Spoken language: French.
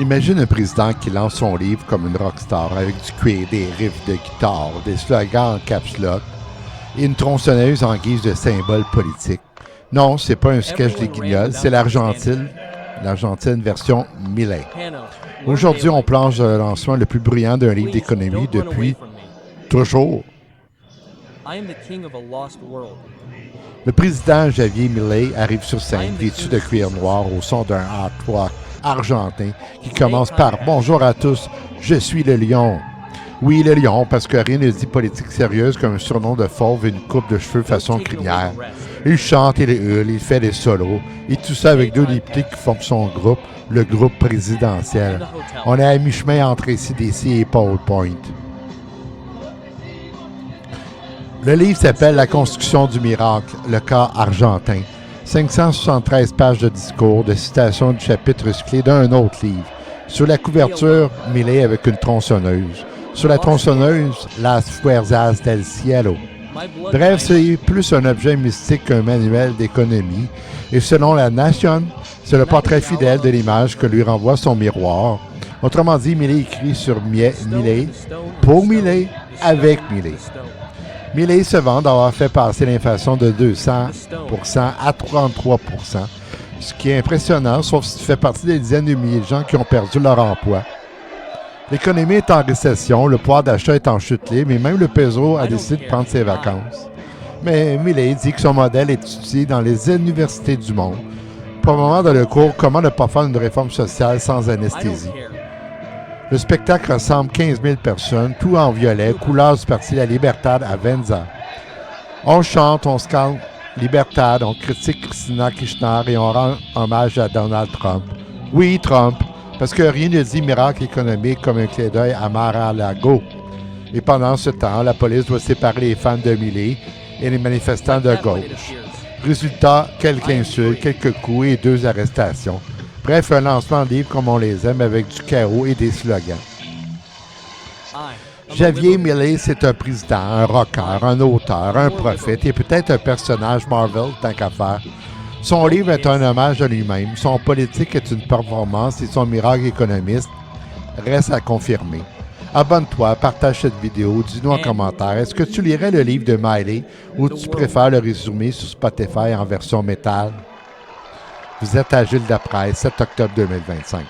Imagine un président qui lance son livre comme une rockstar avec du cuir, des riffs de guitare, des slogans en caps lock et une tronçonneuse en guise de symbole politique. Non, c'est pas un sketch des Guignols, c'est l'Argentine version Milei. Aujourd'hui, on plonge dans le lancement le plus brillant d'un livre d'économie depuis toujours. Le président Javier Milei arrive sur scène, vêtu de cuir noir au son d'un hard rock argentin qui commence par « Bonjour à tous, je suis le lion ». Oui, le lion, parce que rien ne dit politique sérieuse comme un surnom de fauve et une coupe de cheveux façon crinière. Il chante, il hurle, il fait des solos, et tout ça avec deux députés qui forment son groupe, le groupe présidentiel. On est à mi-chemin entre ACDC et PowerPoint. Le livre s'appelle « La construction du miracle, le cas argentin ». 573 pages de discours, de citations du chapitre recyclé d'un autre livre. Sur la couverture, Milei avec une tronçonneuse. Sur la tronçonneuse, Las Fuerzas del Cielo. Bref, c'est plus un objet mystique qu'un manuel d'économie. Et selon la Nation, c'est le portrait fidèle de l'image que lui renvoie son miroir. Autrement dit, Milei écrit sur Milei, pour Milei, avec Milei. Milei se vante d'avoir fait passer l'inflation de 200% à 33%, ce qui est impressionnant, sauf si tu fais partie des dizaines de milliers de gens qui ont perdu leur emploi. L'économie est en récession, le pouvoir d'achat est en chute libre, et même le peso a décidé de prendre ses vacances. Mais Milei dit que son modèle est étudié dans les universités du monde. Probablement dans le cours « Comment ne pas faire une réforme sociale sans anesthésie ». Le spectacle rassemble 15 000 personnes, tout en violet, couleur du parti La Libertad à Venza. On chante, on scande Libertad, on critique Cristina Kirchner et on rend hommage à Donald Trump. Oui, Trump, parce que rien ne dit miracle économique comme un clin d'œil à Mar-a-Lago. Et pendant ce temps, la police doit séparer les fans de Milei et les manifestants de gauche. Résultat, quelques insultes, quelques coups et 2 arrestations. Bref, un lancement de livre comme on les aime avec du chaos et des slogans. Javier Milei, c'est un président, un rocker, un auteur, un prophète et peut-être un personnage Marvel tant qu'à faire. Son livre est un hommage à lui-même, son politique est une performance et son miracle économiste reste à confirmer. Abonne-toi, partage cette vidéo, dis-nous en commentaire, est-ce que tu lirais le livre de Milei ou tu préfères le résumé sur Spotify en version métal? Vous êtes à Gilles Desprez, 7 octobre 2025.